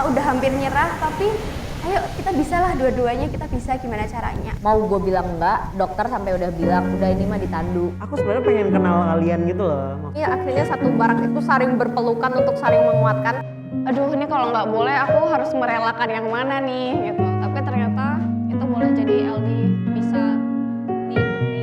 udah hampir nyerah, tapi ayo kita bisa lah dua-duanya, kita bisa gimana caranya. Mau gue bilang enggak, dokter sampai udah bilang udah ini mah ditandu. Aku sebenarnya pengen kenal kalian gitu loh. Iya, akhirnya satu barak itu saling berpelukan untuk saling menguatkan. Aduh, ini kalau nggak boleh aku harus merelakan yang mana nih gitu. Tapi ternyata itu boleh jadi LD bisa diikuti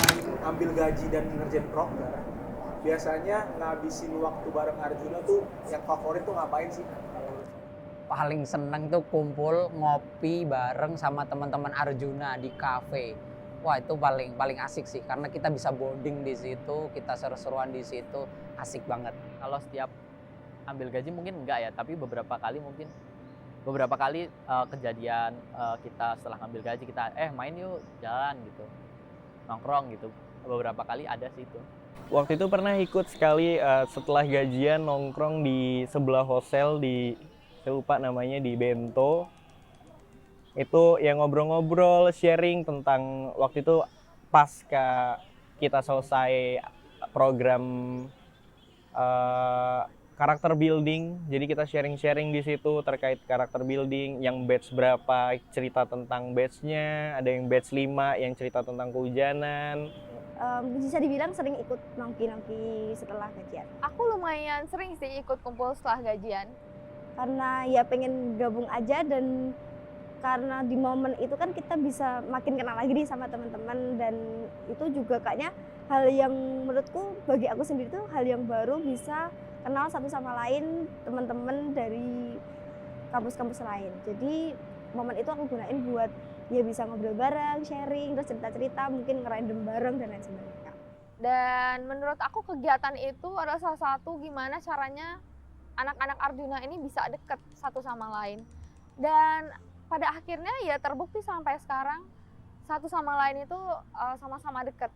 dan ambil gaji dan ngerjain proker, biasanya ngabisin waktu bareng Arjuna tuh yang favorit tuh ngapain sih? Paling seneng tuh kumpul ngopi bareng sama teman-teman Arjuna di kafe. Wah, itu paling asik sih karena kita bisa bonding di situ, kita seru-seruan di situ, asik banget. Kalau setiap ambil gaji mungkin enggak ya, tapi beberapa kali kejadian kita setelah ambil gaji kita main yuk, jalan gitu, nongkrong gitu. Beberapa kali ada sih itu. Waktu itu pernah ikut sekali setelah gajian nongkrong di sebelah hostel di, saya lupa namanya, di Bento. Itu yang ngobrol-ngobrol, sharing tentang waktu itu pasca kita selesai program karakter building. Jadi kita sharing-sharing di situ terkait karakter building, yang batch berapa cerita tentang batchnya, ada yang batch 5 yang cerita tentang kehujanan. Bisa dibilang sering ikut nongki-nongki setelah gajian. Aku lumayan sering sih ikut kumpul setelah gajian. Karena ya pengen gabung aja, dan karena di momen itu kan kita bisa makin kenal lagi nih sama teman-teman, dan itu juga kayaknya hal yang menurutku bagi aku sendiri tuh hal yang baru, bisa kenal satu sama lain teman-teman dari kampus-kampus lain. Jadi momen itu aku gunain buat ya bisa ngobrol bareng, sharing, terus cerita-cerita, mungkin ngerandom bareng dan lain sebagainya. Dan menurut aku kegiatan itu adalah salah satu gimana caranya anak-anak Arjuna ini bisa deket satu sama lain. Dan pada akhirnya ya terbukti sampai sekarang satu sama lain itu sama-sama deket.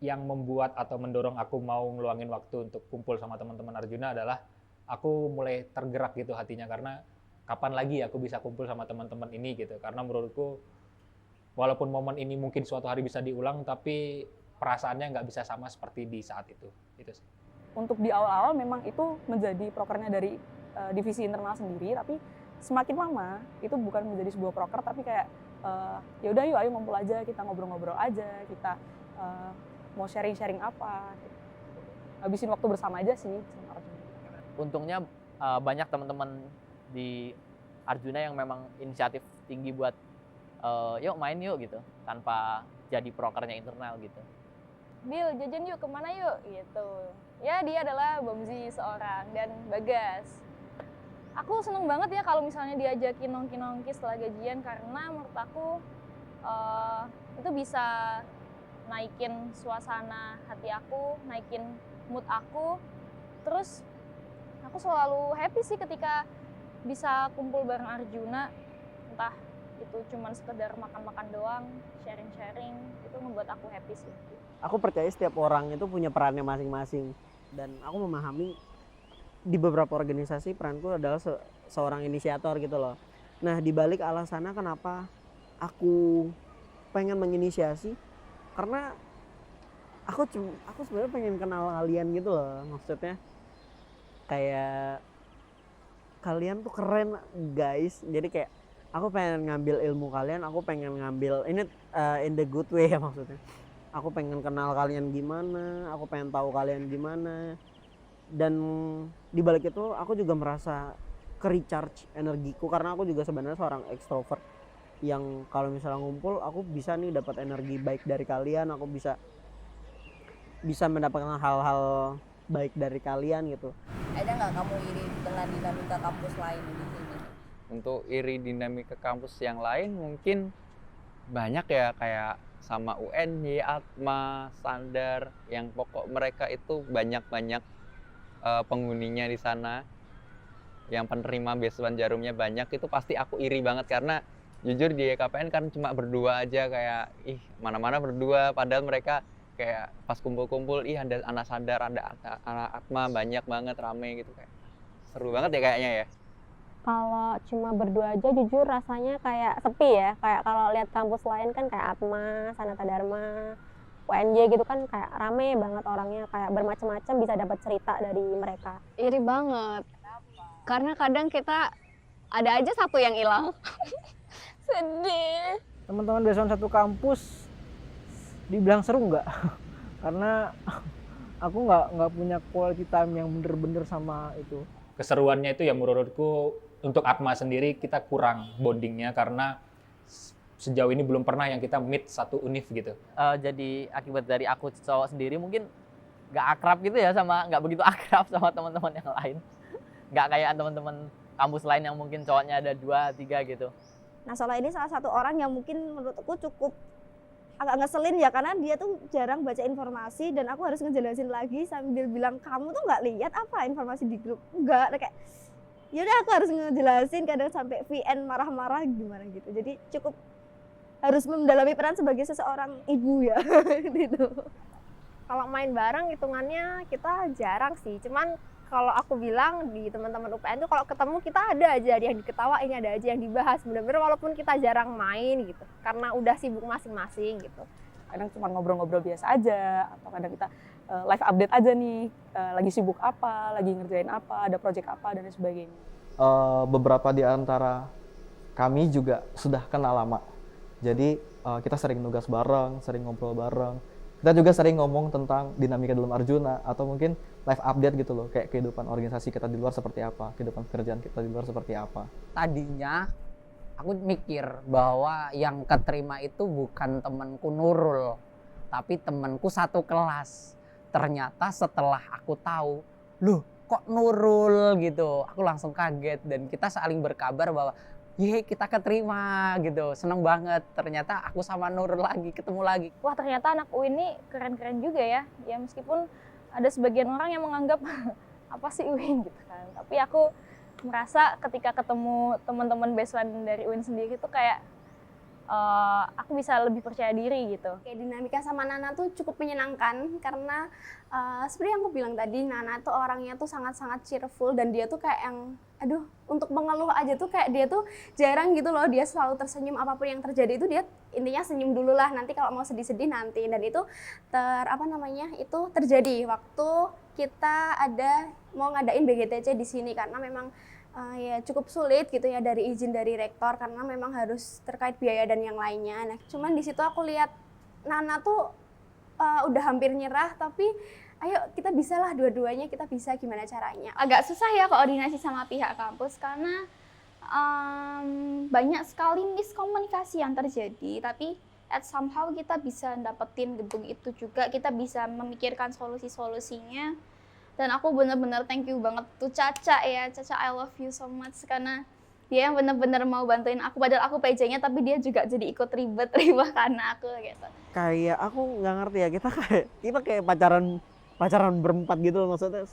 Yang membuat atau mendorong aku mau ngeluangin waktu untuk kumpul sama teman-teman Arjuna adalah aku mulai tergerak gitu hatinya, karena kapan lagi aku bisa kumpul sama teman-teman ini gitu. Karena menurutku walaupun momen ini mungkin suatu hari bisa diulang, tapi perasaannya nggak bisa sama seperti di saat itu. Itu sih. Untuk di awal-awal memang itu menjadi prokernya dari divisi internal sendiri, tapi semakin lama itu bukan menjadi sebuah proker, tapi kayak ya udah yuk, ayo ngumpul aja, kita ngobrol-ngobrol aja, kita mau sharing-sharing apa, gitu. Habisin waktu bersama aja sih sama Arjuna. Untungnya banyak teman-teman di Arjuna yang memang inisiatif tinggi buat yuk main yuk gitu, tanpa jadi prokernya internal gitu. Bil, jajan yuk, kemana yuk? Gitu. Ya dia adalah Bomzi seorang, dan Bagas. Aku seneng banget ya kalau misalnya diajakin nongki-nongki setelah gajian, karena menurut aku itu bisa naikin suasana hati aku, naikin mood aku. Terus aku selalu happy sih ketika bisa kumpul bareng Arjuna, entah itu cuman sekedar makan-makan doang, sharing-sharing, itu membuat aku happy sih. Aku percaya setiap orang itu punya perannya masing-masing, dan aku memahami di beberapa organisasi peranku adalah seorang inisiator gitu loh. Nah, di balik alasannya kenapa aku pengen menginisiasi, karena aku sebenarnya pengen kenal kalian gitu loh. Maksudnya kayak kalian tuh keren guys, jadi kayak aku pengen ngambil ilmu kalian, aku pengen ngambil ini in the good way ya, maksudnya aku pengen kenal kalian gimana, aku pengen tahu kalian gimana. Dan di balik itu aku juga merasa ke-recharge energiku, karena aku juga sebenarnya seorang ekstrovert yang kalau misalnya ngumpul aku bisa nih dapat energi baik dari kalian, aku bisa mendapatkan hal-hal baik dari kalian gitu. Ada nggak kamu iri dengan dinamika kampus lain di sini? Untuk iri dinamika kampus yang lain mungkin banyak ya, kayak sama UNY, Atma, Sandar, yang pokok mereka itu banyak-banyak penghuninya di sana, yang penerima beasiswa Jarumnya banyak. Itu pasti aku iri banget, karena jujur di EKPN kan cuma berdua aja, kayak mana-mana berdua, padahal mereka kayak pas kumpul-kumpul ada anak Sandar, ada anak Atma, banyak banget rame gitu, kayak seru banget ya kayaknya ya. Kalau cuma berdua aja jujur rasanya kayak sepi ya. Kayak kalau lihat kampus lain kan kayak Atma, Sanata Dharma, UNJ gitu kan kayak rame banget orangnya, kayak bermacam-macam bisa dapat cerita dari mereka. Iri banget. Karena kadang kita ada aja satu yang hilang. Sedih. Teman-teman beson satu kampus dibilang seru nggak? Karena aku nggak punya quality time yang bener-bener sama itu. Keseruannya itu ya menurutku untuk Atma sendiri kita kurang bondingnya karena sejauh ini belum pernah yang kita meet satu univ gitu. Jadi akibat dari aku cowok sendiri mungkin nggak akrab gitu ya, nggak begitu akrab sama teman-teman yang lain. Nggak kayak teman-teman kampus lain yang mungkin cowoknya ada 2, 3 gitu. Nah Sola ini salah satu orang yang mungkin menurutku cukup agak ngeselin ya, karena dia tuh jarang baca informasi dan aku harus ngejelasin lagi sambil bilang kamu tuh nggak lihat apa informasi di grup, enggak, kayak ya udah aku harus ngejelasin, kadang sampai VN marah-marah gimana gitu. Jadi cukup harus mendalami peran sebagai seseorang ibu ya gitu. Kalau main bareng hitungannya kita jarang sih, cuman kalau aku bilang di teman-teman UPN tuh kalau ketemu kita ada aja yang diketawain, ada aja yang dibahas, bener-bener walaupun kita jarang main gitu karena udah sibuk masing-masing gitu. Kadang cuma ngobrol-ngobrol biasa aja, atau kadang kita live update aja nih, lagi sibuk apa, lagi ngerjain apa, ada project apa dan sebagainya. Beberapa di antara kami juga sudah kenal lama, jadi kita sering nugas bareng, sering ngobrol bareng. Kita juga sering ngomong tentang dinamika dalam Arjuna atau mungkin live update gitu loh, kayak kehidupan organisasi kita di luar seperti apa, kehidupan pekerjaan kita di luar seperti apa. Tadinya aku mikir bahwa yang keterima itu bukan temanku Nurul, tapi temanku satu kelas. Ternyata setelah aku tahu, loh kok Nurul gitu, aku langsung kaget dan kita saling berkabar bahwa ye kita keterima gitu, seneng banget. Ternyata aku sama Nurul lagi, ketemu lagi. Wah ternyata anak UI ini keren-keren juga ya. Ya meskipun ada sebagian orang yang menganggap apa sih UIN gitu kan. Tapi aku merasa ketika ketemu teman-teman baseline dari UIN sendiri tuh kayak aku bisa lebih percaya diri gitu. Kayak dinamika sama Nana tuh cukup menyenangkan karena seperti yang aku bilang tadi, Nana tuh orangnya tuh sangat-sangat cheerful dan dia tuh kayak yang untuk mengeluh aja tuh kayak dia tuh jarang gitu loh, dia selalu tersenyum, apapun yang terjadi itu dia intinya senyum dulu lah, nanti kalau mau sedih-sedih nanti. Dan itu itu terjadi waktu kita mau ngadain BGTC di sini karena memang ya cukup sulit gitu ya dari izin dari rektor karena memang harus terkait biaya dan yang lainnya. Nah, cuman di situ aku lihat Nana tuh udah hampir nyerah, tapi ayo kita bisa lah dua-duanya, kita bisa gimana caranya. Agak susah ya koordinasi sama pihak kampus karena banyak sekali miskomunikasi yang terjadi, tapi somehow kita bisa dapetin gedung itu juga, kita bisa memikirkan solusi-solusinya. Dan aku benar-benar thank you banget tuh Caca ya, Caca I love you so much karena dia yang benar-benar mau bantuin aku, padahal aku PJ-nya tapi dia juga jadi ikut ribet karena aku gitu. Kayak aku nggak ngerti ya, kita kayak pacaran berempat gitu loh, maksudnya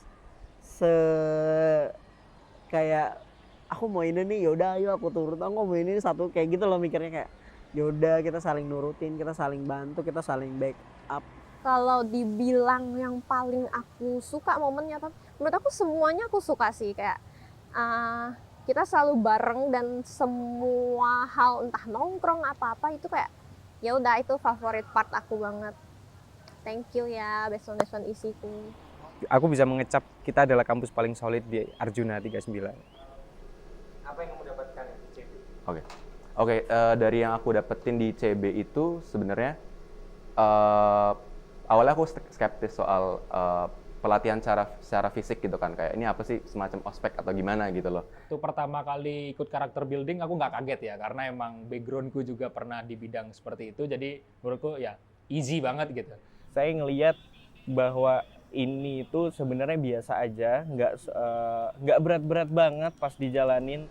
kayak aku mau ini nih, yaudah ayo aku turut, aku mau ini satu, kayak gitu loh mikirnya, kayak yaudah kita saling nurutin, kita saling bantu, kita saling backup. Kalau dibilang yang paling aku suka momennya, menurut aku semuanya aku suka sih, kayak kita selalu bareng dan semua hal entah nongkrong apa-apa itu kayak ya udah itu favorit part aku banget. Thank you ya beson-beson isiku. Aku bisa mengecap kita adalah kampus paling solid di Arjuna 39. Apa yang kamu dapatkan di CB? Oke, dari yang aku dapetin di CB itu sebenarnya awalnya aku skeptis soal pelatihan secara fisik gitu kan, kayak ini apa sih, semacam ospek atau gimana gitu loh. Itu pertama kali ikut karakter building aku nggak kaget ya, karena emang backgroundku juga pernah di bidang seperti itu, jadi menurutku ya easy banget gitu. Saya ngelihat bahwa ini tuh sebenarnya biasa aja, nggak berat-berat banget pas dijalanin.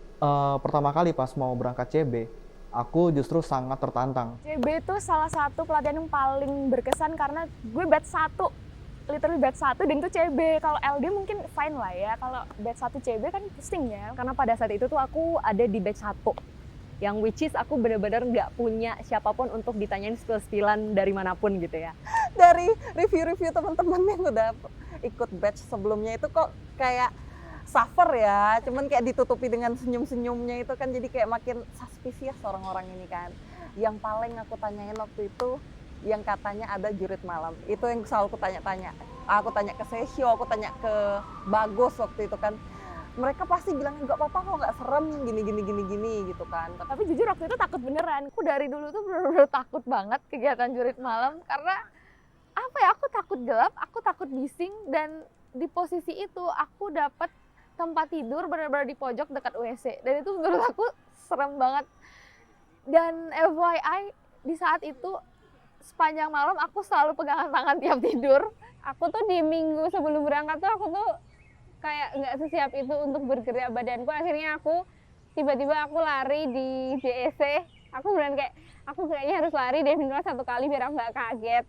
Pertama kali pas mau berangkat CB, aku justru sangat tertantang. CB itu salah satu pelatihan yang paling berkesan karena gue batch 1, literally batch 1 dan itu CB. Kalau LD mungkin fine lah ya, kalau batch 1 CB kan pusing ya. Karena pada saat itu tuh aku ada di batch 1, yang which is aku benar-benar nggak punya siapapun untuk ditanyain spill-spillan dari manapun gitu ya. dari review-review teman-teman yang udah ikut batch sebelumnya itu kok kayak suffer ya, cuman kayak ditutupi dengan senyum-senyumnya itu kan jadi kayak makin suspicious orang-orang ini kan. Yang paling aku tanyain waktu itu yang katanya ada jurit malam, itu yang selalu aku tanya-tanya. Aku tanya ke Sesio, aku tanya ke Bagus waktu itu kan, mereka pasti bilang nggak apa-apa kok, nggak serem gini gitu kan. Tapi jujur waktu itu takut beneran. Aku dari dulu tuh bener-bener takut banget kegiatan jurit malam karena apa ya, aku takut gelap, aku takut bising, dan di posisi itu aku dapat tempat tidur benar-benar di pojok dekat WC, dan itu menurut aku serem banget. Dan FYI di saat itu sepanjang malam aku selalu pegangan tangan tiap tidur. Aku tuh di minggu sebelum berangkat tuh aku tuh kayak nggak sesiap itu untuk bergerak badanku. Akhirnya aku tiba-tiba aku lari di JEC. Aku beneran kayak aku kayaknya harus lari deh minimal 1 kali biar aku nggak kaget.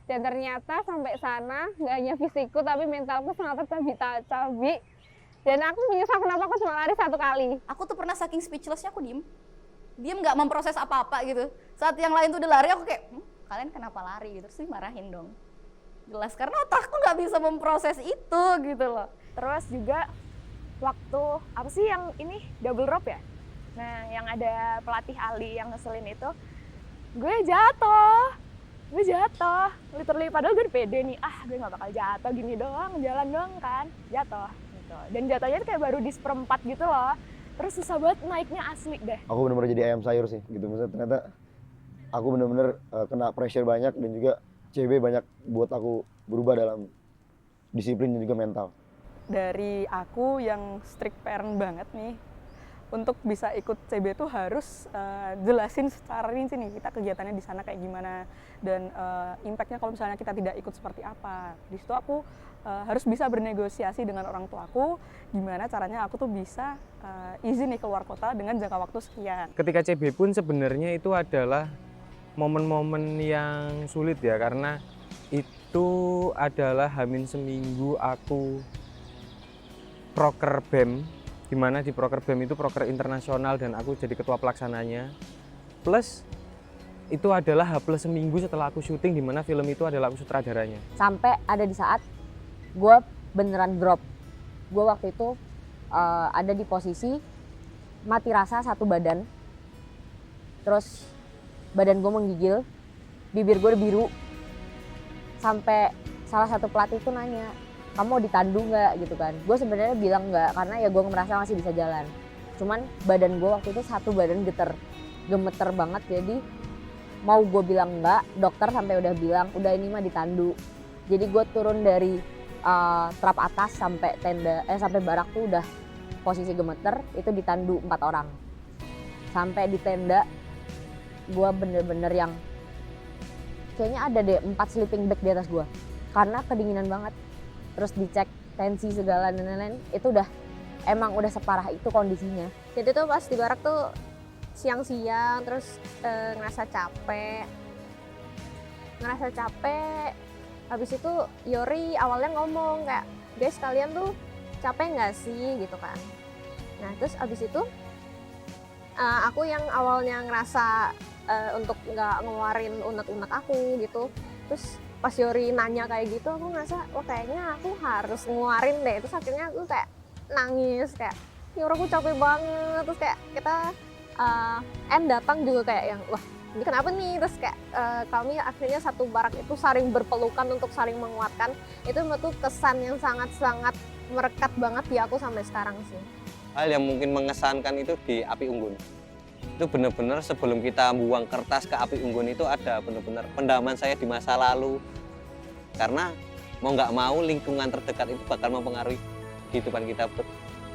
Dan ternyata sampai sana nggak hanya fisikku tapi mentalku sangat tercabi-cabi. Dan aku menyesal kenapa aku cuma lari 1 kali. Aku tuh pernah saking speechlessnya aku diem nggak memproses apa-apa gitu. Saat yang lain tuh udah lari aku kayak kalian kenapa lari gitu, terus dimarahin dong. Jelas karena otakku nggak bisa memproses itu gitu loh. Terus juga waktu apa sih yang ini double rope ya? Nah yang ada pelatih Ali yang ngeselin itu, gue jatuh, literally padahal gue pede nih, gue nggak bakal jatuh, gini doang, jalan doang kan, jatuh gitu. Dan jatuhnya kayak baru di seperempat gitu loh, terus susah banget naiknya asli deh. Aku bener-bener jadi ayam sayur sih gitu, misalnya ternyata aku bener-bener kena pressure banyak dan juga CB banyak buat aku berubah dalam disiplin dan juga mental. Dari aku yang strict parent banget nih, untuk bisa ikut CB tuh harus jelasin secara rinci nih kita kegiatannya di sana kayak gimana dan impactnya kalau misalnya kita tidak ikut seperti apa. Di situ aku harus bisa bernegosiasi dengan orang tuaku gimana caranya aku tuh bisa izin nih keluar kota dengan jangka waktu sekian. Ketika CB pun sebenarnya itu adalah momen-momen yang sulit ya, karena itu adalah hamin seminggu aku proker BEM, di mana di proker BEM itu proker internasional dan aku jadi ketua pelaksananya. Plus itu adalah H+ seminggu setelah aku syuting, di mana film itu adalah aku sutradaranya. Sampai ada di saat gue beneran drop. Gue waktu itu ada di posisi mati rasa 1 badan. Terus badan gue menggigil, bibir gue biru. Sampai salah satu pelatih itu nanya, kamu mau ditandu nggak gitu kan? Gue sebenarnya bilang nggak karena ya gue merasa masih bisa jalan. Cuman badan gue waktu itu 1 badan gemeter banget, jadi mau gue bilang nggak, dokter sampai udah bilang udah ini mah ditandu. Jadi gue turun dari trap atas sampai tenda, sampai barak tuh udah posisi gemeter, itu ditandu 4 orang. Sampai di tenda gue bener-bener yang kayaknya ada deh 4 sleeping bag di atas gue karena kedinginan banget. Terus dicek tensi segala dan lain-lain, itu emang udah separah itu kondisinya. Jadi tuh pas di barak tuh siang-siang terus ngerasa capek. Habis itu Yori awalnya ngomong kayak, guys kalian tuh capek nggak sih gitu kan. Nah terus abis itu aku yang awalnya ngerasa untuk nggak ngeluarin unek-unek aku gitu, terus pas Yori nanya kayak gitu aku ngerasa kayaknya aku harus ngeluarin deh. Terus akhirnya aku kayak nangis kayak Yori aku capek banget. Terus kayak kita datang juga kayak yang wah ini kenapa nih. Terus kayak kami akhirnya satu barak itu saling berpelukan untuk saling menguatkan. Itu menurutku kesan yang sangat-sangat merekat banget di aku sampai sekarang sih. Hal yang mungkin mengesankan itu di Api Unggun. Itu benar-benar sebelum kita buang kertas ke Api Unggun itu ada benar-benar pendalaman saya di masa lalu. Karena mau nggak mau lingkungan terdekat itu bakal mempengaruhi kehidupan kita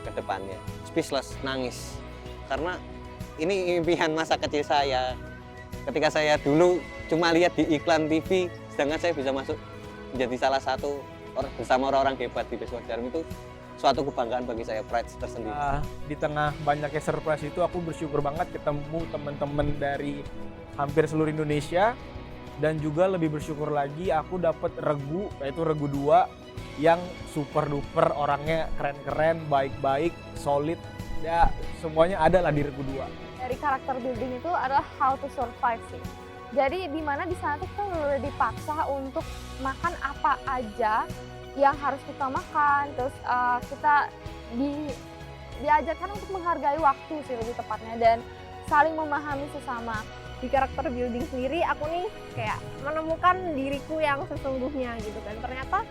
ke depannya. Speechless, nangis. Karena ini impian masa kecil saya. Ketika saya dulu cuma lihat di iklan TV, sedangkan saya bisa masuk menjadi salah satu bersama orang-orang hebat di Biswa Jarum, itu suatu kebanggaan bagi saya, pride tersendiri. Di tengah banyaknya surprise itu aku bersyukur banget ketemu teman-teman dari hampir seluruh Indonesia, dan juga lebih bersyukur lagi aku dapat regu, yaitu regu 2 yang super duper, orangnya keren-keren, baik-baik, solid, ya semuanya ada lah di regu 2. Dari karakter building itu adalah how to survive sih. Jadi di mana di sana tuh kita udah dipaksa untuk makan apa aja yang harus kita makan, terus kita diajarkan untuk menghargai waktu sih lebih tepatnya dan saling memahami sesama. Di karakter building sendiri aku nih kayak menemukan diriku yang sesungguhnya gitu kan. Ternyata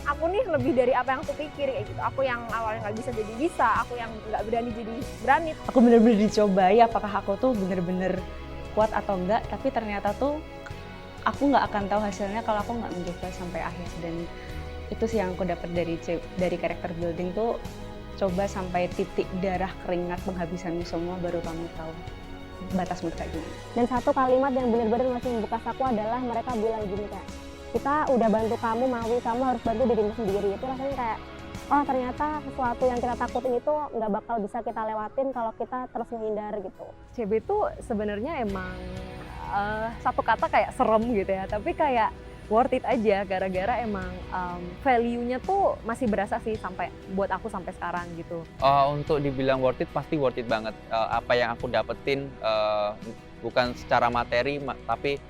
aku nih lebih dari apa yang aku pikir kayak gitu. Aku yang awalnya nggak bisa jadi bisa, aku yang nggak berani jadi berani. Aku bener-bener dicobai apakah aku tuh bener-bener kuat atau enggak, tapi ternyata tuh aku nggak akan tahu hasilnya kalau aku nggak mencoba sampai akhir. Dan itu sih yang aku dapat dari karakter building tuh, coba sampai titik darah keringat penghabisanmu semua baru kamu tahu batasmu kayak gini. Dan satu kalimat yang benar-benar masih membekas aku adalah mereka bilang gini kayak, kita udah bantu kamu, Mawi, kamu harus bantu dirimu sendiri. Itu rasanya kayak, oh ternyata sesuatu yang kita takutin itu nggak bakal bisa kita lewatin kalau kita terus menghindar gitu. CB itu sebenarnya emang satu kata kayak serem gitu ya, tapi kayak worth it aja gara-gara emang value-nya tuh masih berasa sih sampai buat aku sampai sekarang gitu. Untuk dibilang worth it, pasti worth it banget. Apa yang aku dapetin bukan secara materi, tapi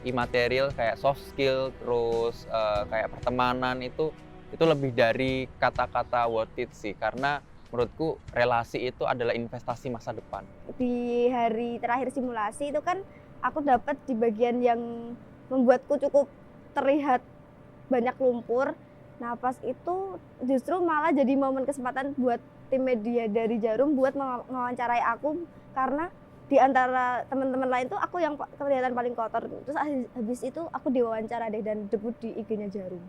imaterial kayak soft skill, terus kayak pertemanan itu lebih dari kata-kata worth it sih, karena menurutku relasi itu adalah investasi masa depan. Di hari terakhir simulasi itu kan aku dapat di bagian yang membuatku cukup terlihat banyak lumpur. Nah pas itu justru malah jadi momen kesempatan buat tim media dari Jarum buat mewawancarai aku, karena di antara teman-teman lain tuh aku yang kelihatan paling kotor. Terus habis itu aku diwawancara deh dan debut di IG-nya Jarum.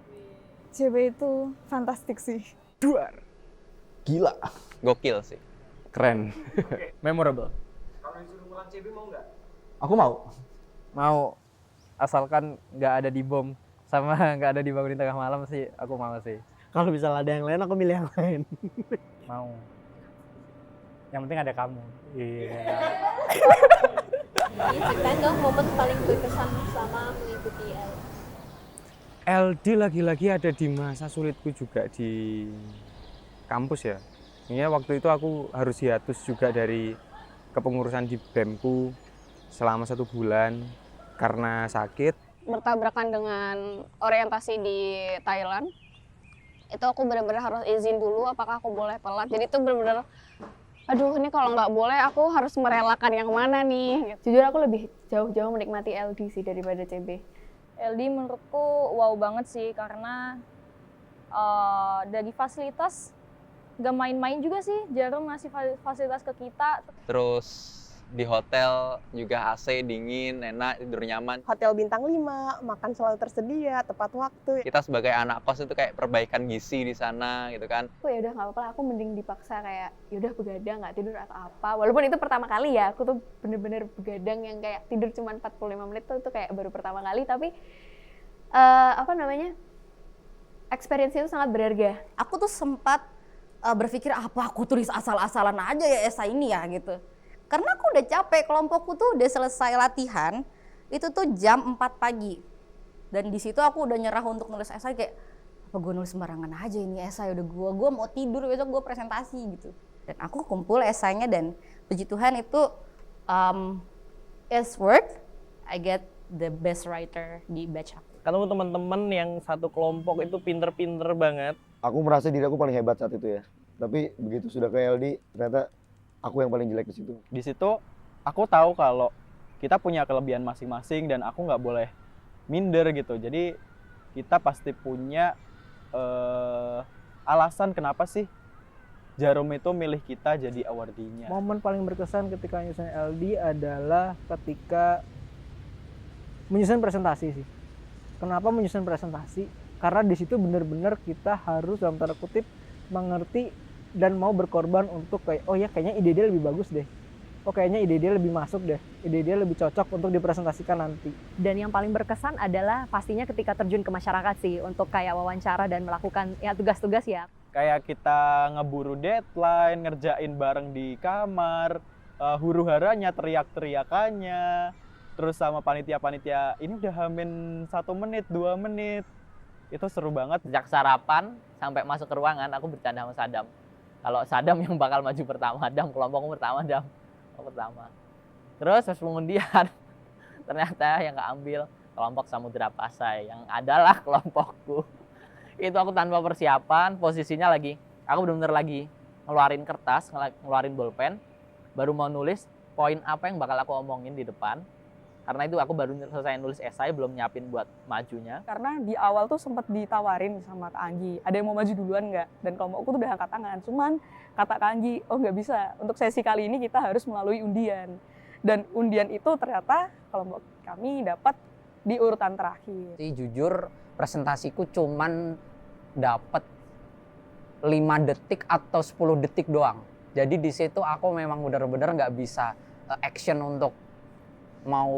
CB itu fantastik sih. Duar. Gila. Gokil sih. Keren. Memorable. Kalau disuruh ngulang CB mau nggak? Aku mau. Mau, asalkan nggak ada di bom sama nggak ada dibangunin tengah malam sih, aku mau sih. Kalau misalnya ada yang lain, aku milih yang lain. Mau. Yang penting ada kamu. Iya. Ceritain dong momen paling berkesan selama mengikuti LD lagi-lagi ada di masa sulitku juga di kampus ya. Ini waktu itu aku harus hiatus juga dari kepengurusan di BEM-ku selama 1 bulan karena sakit. Bertabrakan dengan orientasi di Thailand, itu aku benar-benar harus izin dulu apakah aku boleh telat. Jadi itu benar-benar, aduh ini kalau nggak boleh aku harus merelakan yang mana nih. Jujur aku lebih jauh-jauh menikmati LD sih daripada CB. LD menurutku wow banget sih, karena dari fasilitas nggak main-main juga sih. Jarum ngasih fasilitas ke kita. Terus di hotel juga AC, dingin, enak, tidur nyaman. Hotel bintang 5, makan selalu tersedia, tepat waktu. Kita sebagai anak kos itu kayak perbaikan gizi di sana gitu kan. Aku ya udah nggak apa-apa, aku mending dipaksa kayak yaudah begadang nggak tidur atau apa. Walaupun itu pertama kali ya, aku tuh bener-bener begadang yang kayak tidur cuma 45 menit tuh kayak baru pertama kali, tapi experience itu sangat berharga. Aku tuh sempat berpikir apa aku tulis asal-asalan aja ya esai ini ya gitu. Karena aku udah capek, kelompokku tuh udah selesai latihan, itu tuh jam 4 pagi. Dan di situ aku udah nyerah untuk nulis esai, kayak apa gue nulis sembarangan aja ini esai, udah gue mau tidur, besok gue presentasi gitu. Dan aku kumpul esainya dan puji Tuhan itu is work, I get the best writer di batch aku. Kalau teman-teman yang satu kelompok itu pinter-pinter banget. Aku merasa diri aku paling hebat saat itu ya. Tapi begitu sudah ke LD, ternyata aku yang paling jelek di situ. Di situ aku tahu kalau kita punya kelebihan masing-masing dan aku nggak boleh minder gitu. Jadi kita pasti punya alasan kenapa sih Jarum itu milih kita jadi awardee-nya. Momen paling berkesan ketika nyusun LD adalah ketika menyusun presentasi sih. Kenapa menyusun presentasi? Karena di situ benar-benar kita harus dalam tanda kutip mengerti dan mau berkorban untuk kayak, oh ya kayaknya ide dia lebih bagus deh. Oh kayaknya ide dia lebih masuk deh. Ide dia lebih cocok untuk dipresentasikan nanti. Dan yang paling berkesan adalah pastinya ketika terjun ke masyarakat sih, untuk kayak wawancara dan melakukan ya tugas-tugas ya. Kayak kita ngeburu deadline, ngerjain bareng di kamar, huru-haranya, teriak-teriakannya, terus sama panitia-panitia, ini udah hamin 1 menit, 2 menit. Itu seru banget. Sejak sarapan sampai masuk ke ruangan, aku bercanda sama Sadam. Kalau Sadam yang bakal maju pertama, Dam, kelompokku pertama, Dam. Pertama. Terus pas pengundian, ternyata yang keambil kelompok Samudra Pasai yang adalah kelompokku. Itu aku tanpa persiapan, posisinya lagi aku benar-benar lagi ngeluarin kertas, ngeluarin bolpen, baru mau nulis poin apa yang bakal aku omongin di depan. Karena itu aku baru selesai nulis esai, belum nyiapin buat majunya. Karena di awal tuh sempat ditawarin sama Kak Anggi, ada yang mau maju duluan nggak? Dan kelompokku tuh udah angkat tangan, cuman kata Kak Anggi, oh nggak bisa, untuk sesi kali ini kita harus melalui undian. Dan undian itu ternyata kelompok kami dapat di urutan terakhir. Jujur presentasiku cuman dapat 5 detik atau 10 detik doang. Jadi di situ aku memang benar-benar nggak bisa action untuk mau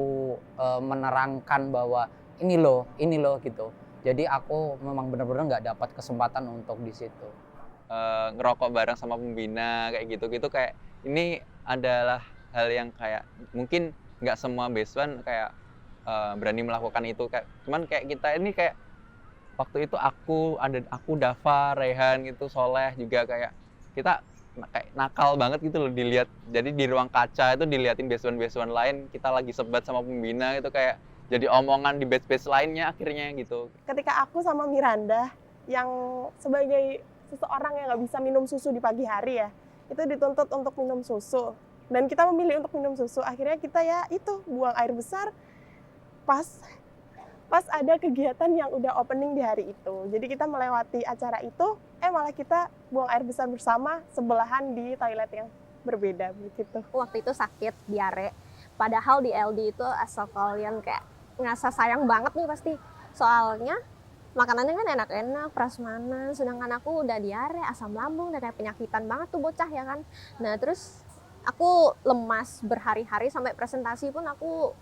menerangkan bahwa ini loh gitu. Jadi aku memang benar-benar nggak dapat kesempatan untuk di situ. Ngerokok bareng sama pembina kayak gitu kayak ini adalah hal yang kayak mungkin nggak semua besuan kayak berani melakukan itu, kayak cuman kayak kita ini kayak waktu itu aku Dava, Rehan gitu, Soleh juga kayak kita kayak nakal banget gitu loh dilihat. Jadi di ruang kaca itu diliatin besuan-besuan lain, kita lagi sebat sama pembina itu kayak jadi omongan di batch-batch lainnya akhirnya gitu. Ketika aku sama Miranda yang sebagai seseorang yang nggak bisa minum susu di pagi hari ya, itu dituntut untuk minum susu. Dan kita memilih untuk minum susu, akhirnya kita ya itu buang air besar pas ada kegiatan yang udah opening di hari itu. Jadi kita melewati acara itu, malah kita buang air besar bersama sebelahan di toilet yang berbeda begitu. Waktu itu sakit, diare. Padahal di LD itu asal kalian kayak ngerasa sayang banget nih pasti. Soalnya makanannya kan enak-enak, prasmanan, sedangkan aku udah diare, asam lambung, udah kayak penyakitan banget tuh bocah ya kan. Nah terus aku lemas berhari-hari sampai presentasi pun aku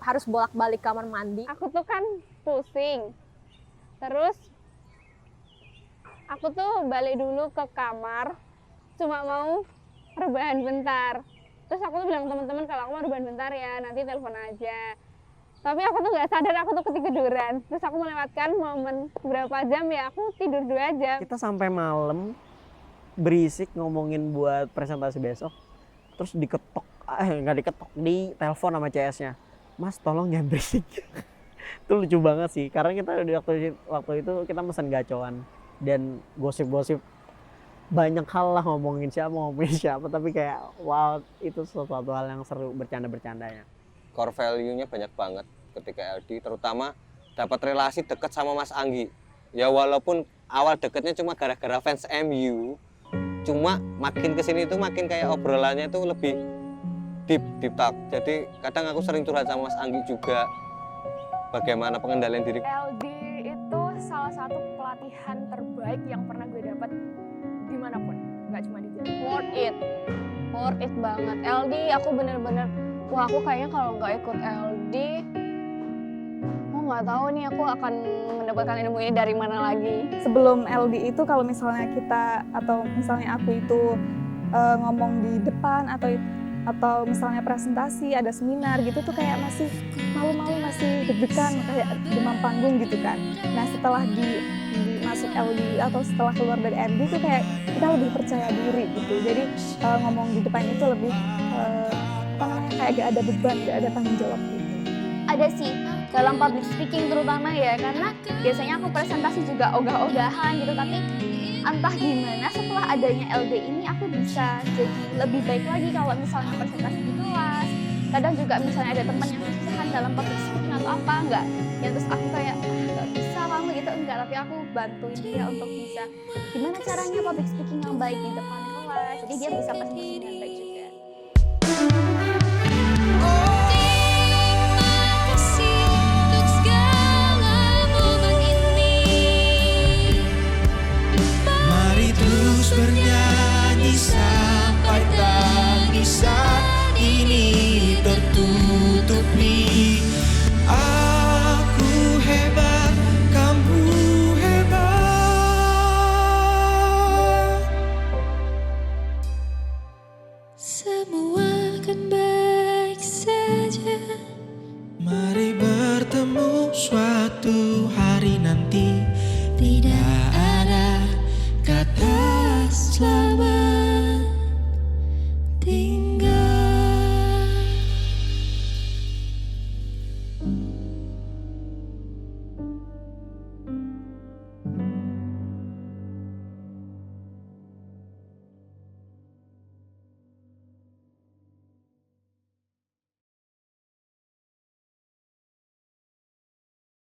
harus bolak-balik kamar mandi. Aku tuh kan pusing. Terus aku tuh balik dulu ke kamar, cuma mau rebahan bentar. Terus aku tuh bilang teman-teman kalau aku mau rebahan bentar ya, nanti telepon aja. Tapi aku tuh nggak sadar aku tuh ketiduran. Terus aku melewatkan momen berapa jam ya, aku tidur 2 jam. Kita sampai malam berisik ngomongin buat presentasi besok. Terus diketok, nggak diketok, di telepon sama CS-nya. Mas tolong jangan berisik. Itu lucu banget sih, karena kita di waktu itu kita mesen gacoan dan gosip-gosip banyak hal lah, ngomongin siapa, tapi kayak wow, itu sesuatu hal yang seru bercanda-bercandanya. Core value-nya banyak banget ketika LD, terutama dapat relasi dekat sama Mas Anggi. Ya walaupun awal deketnya cuma gara-gara fans MU, cuma makin kesini tuh makin kayak obrolannya tuh lebih deep talk. Jadi kadang aku sering curhat sama Mas Anggi juga bagaimana pengendalian diri. LD itu salah satu pelatihan terbaik yang pernah gue dapat dimanapun, nggak cuma di Jawa. Worth it banget. LD aku bener-bener, wah aku kayaknya kalau nggak ikut LD, aku nggak tahu nih aku akan mendapatkan ilmu ini dari mana lagi. Sebelum LD itu kalau misalnya kita atau misalnya aku itu ngomong di depan atau misalnya presentasi, ada seminar gitu tuh kayak masih malu-malu, masih deg-degan, kayak demam panggung gitu kan. Nah setelah masuk LD atau setelah keluar dari LD tuh kayak kita lebih percaya diri gitu. Jadi ngomong di depan itu lebih kayak gak ada beban, gak ada tanggung jawab gitu. Ada sih dalam public speaking terutama ya, karena biasanya aku presentasi juga ogah-ogahan gitu, tapi entah gimana setelah adanya LD ini aku bisa jadi lebih baik lagi kalau misalnya presentasi di kelas. Kadang juga misalnya ada teman yang kesusahan dalam public speaking atau apa, enggak ya terus aku kayak nggak bisa kamu gitu, enggak, tapi aku bantuin dia untuk bisa gimana caranya public speaking yang baik di depan kelas, jadi dia bisa presentasi dengan baik juga.